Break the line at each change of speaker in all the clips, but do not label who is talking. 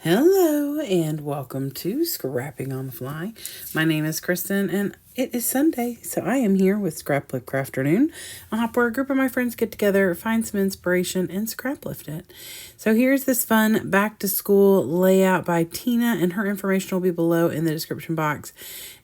Hello and welcome to Scrapping on the Fly. My name is Kristen and it is Sunday, so I am here with Scraplift Crafternoon, a hop where a group of my friends get together, find some inspiration, and scraplift it. So here's this fun back to school layout by Tina, and her information will be below in the description box.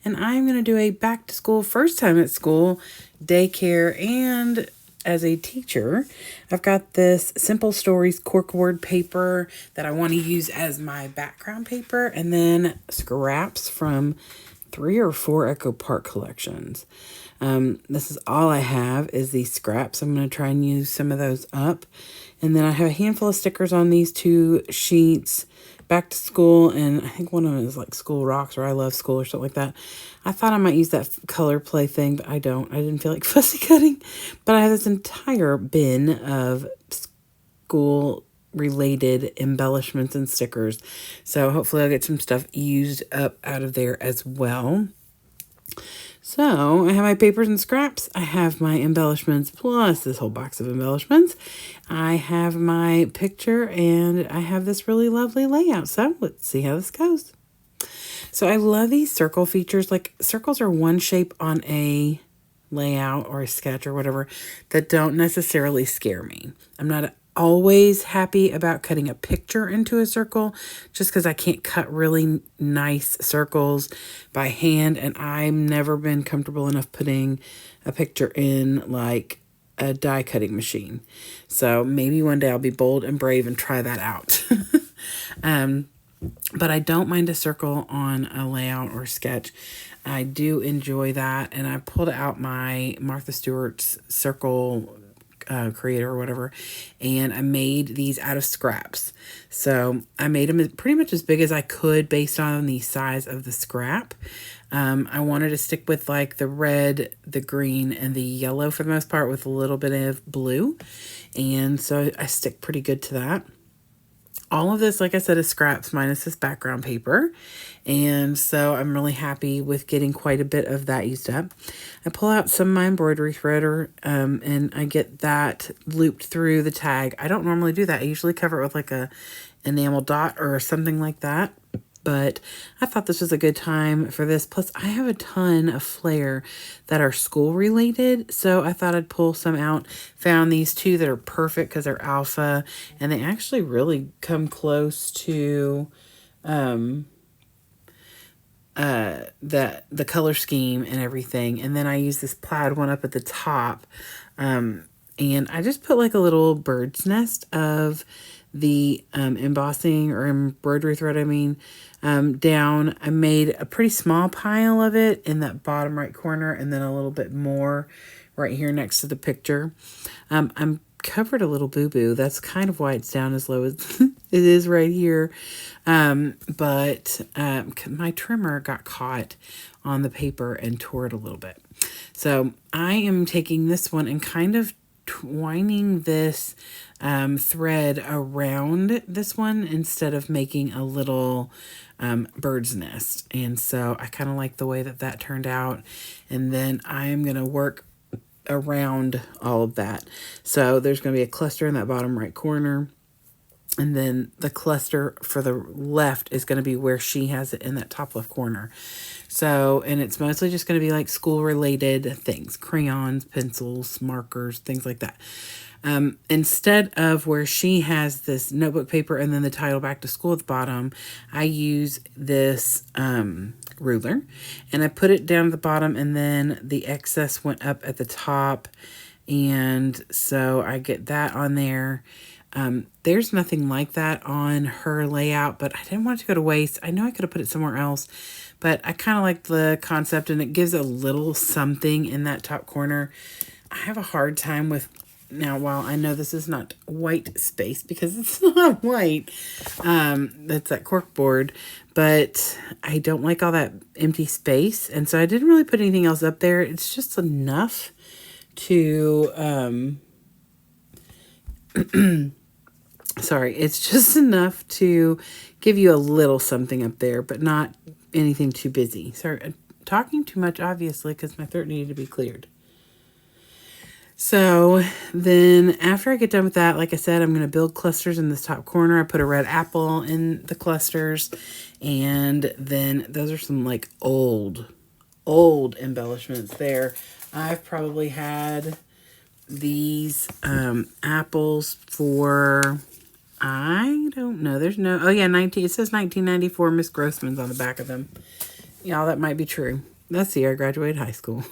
And I'm going to do a back to school, first time at school, daycare, and as a teacher. I've got this Simple Stories corkboard paper that I want to use as my background paper, and then scraps from 3 or 4 Echo Park collections. This is all I have is these scraps. I'm going to try and use some of those up. And then I have a handful of stickers on these 2 sheets, back to school, and I think one of them is like School Rocks or I Love School or something like that. I thought I might use that color play thing, but I don't. I didn't feel like fussy cutting. But I have this entire bin of school related embellishments and stickers. So hopefully I'll get some stuff used up out of there as well. So I have my papers and scraps. I have my embellishments plus this whole box of embellishments. I have my picture and I have this really lovely layout. So let's see how this goes. So I love these circle features. Like, circles are one shape on a layout or a sketch or whatever that don't necessarily scare me. I'm not always happy about cutting a picture into a circle just because I can't cut really nice circles by hand, and I've never been comfortable enough putting a picture in like a die cutting machine. So maybe one day I'll be bold and brave and try that out. But I don't mind a circle on a layout or sketch. I do enjoy that. And I pulled out my Martha Stewart's circle creator or whatever, and I made these out of scraps. So I made them pretty much as big as I could based on the size of the scrap. I wanted to stick with like the red, the green, and the yellow for the most part with a little bit of blue. And so I stick pretty good to that. All of this, like I said, is scraps minus this background paper. And so I'm really happy with getting quite a bit of that used up. I pull out some of my embroidery threader and I get that looped through the tag. I don't normally do that. I usually cover it with like a enamel dot or something like that. But I thought this was a good time for this. Plus, I have a ton of flare that are school related. So I thought I'd pull some out. Found these 2 that are perfect because they're alpha. And they actually really come close to the color scheme and everything. And then I use this plaid one up at the top. And I just put like a little bird's nest of the embossing or embroidery thread, down. I made a pretty small pile of it in that bottom right corner, and then a little bit more right here next to the picture. I'm covered a little boo-boo. That's kind of why it's down as low as it is right here. But my trimmer got caught on the paper and tore it a little bit. So I am taking this one and kind of twining this thread around this one instead of making a little bird's nest. And so I kind of like the way that that turned out. And then I'm going to work around all of that. So there's going to be a cluster in that bottom right corner. And then the cluster for the left is going to be where she has it in that top left corner. So, and it's mostly just going to be like school related things, crayons, pencils, markers, things like that. Instead of where she has this notebook paper and then the title back to school at the bottom, I use this ruler and I put it down at the bottom, and then the excess went up at the top. And so I get that on there. There's nothing like that on her layout, but I didn't want it to go to waste. I know I could have put it somewhere else, but I kind of like the concept, and it gives a little something in that top corner. I have a hard time with, now while I know this is not white space because it's not white, that's that cork board, but I don't like all that empty space. And so I didn't really put anything else up there. It's just enough to, sorry, it's just enough to give you a little something up there, but not anything too busy. Sorry, I'm talking too much, obviously, because my throat needed to be cleared. So then after I get done with that, like I said, I'm going to build clusters in this top corner. I put a red apple in the clusters. And then those are some like old embellishments there. I've probably had these apples for, I don't know. There's no, oh yeah, it says 1994 Miss Grossman's on the back of them. Y'all, that might be true. That's the year I graduated high school.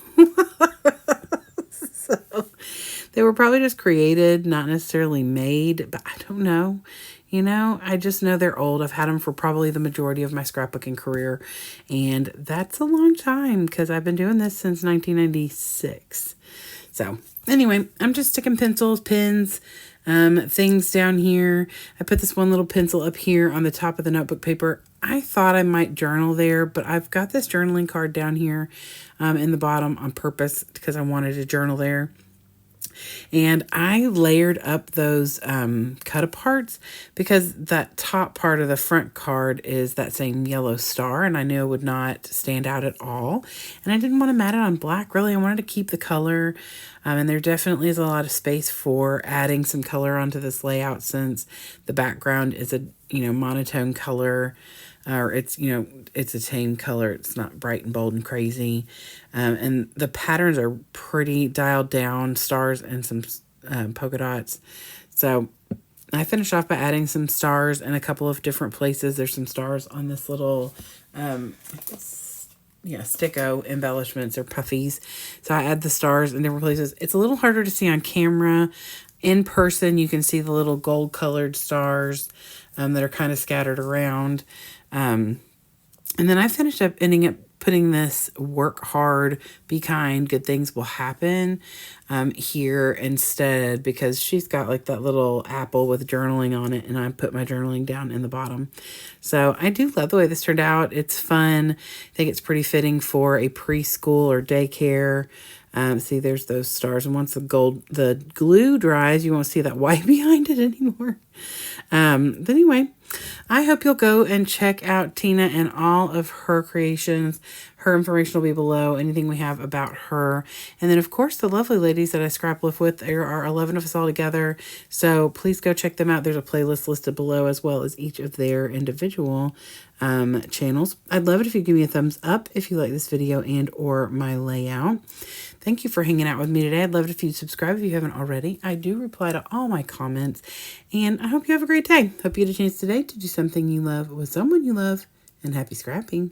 So they were probably just created, not necessarily made, but I don't know. You know, I just know they're old. I've had them for probably the majority of my scrapbooking career. And that's a long time because I've been doing this since 1996. So anyway, I'm just sticking pencils, pens, things down here. I put this one little pencil up here on the top of the notebook paper. I thought I might journal there, but I've got this journaling card down here in the bottom on purpose because I wanted to journal there. And I layered up those cut aparts because that top part of the front card is that same yellow star, and I knew it would not stand out at all. And I didn't want to mat it on black, really. I wanted to keep the color, and there definitely is a lot of space for adding some color onto this layout since the background is a, monotone color. Or it's, it's a tame color. It's not bright and bold and crazy. And the patterns are pretty dialed down, stars and some polka dots. So I finished off by adding some stars in a couple of different places. There's some stars on this little, sticko embellishments or puffies. So I add the stars in different places. It's a little harder to see on camera. In person, you can see the little gold colored stars that are kind of scattered around. And then I ending up putting this work hard, be kind, good things will happen here instead because she's got like that little apple with journaling on it and I put my journaling down in the bottom. So I do love the way this turned out. It's fun. I think it's pretty fitting for a preschool or daycare. See, there's those stars. And once the glue dries, you won't see that white behind it anymore. But anyway, I hope you'll go and check out Tina and all of her creations. Her information will be below, anything we have about her. And then, of course, the lovely ladies that I scraplift with. There are 11 of us all together. So please go check them out. There's a playlist listed below as well as each of their individual channels. I'd love it if you give me a thumbs up if you like this video and or my layout. Thank you for hanging out with me today. I'd love it if you'd subscribe if you haven't already. I do reply to all my comments. And I hope you have a great day. Hope you get a chance today to do something you love with someone you love. And happy scrapping.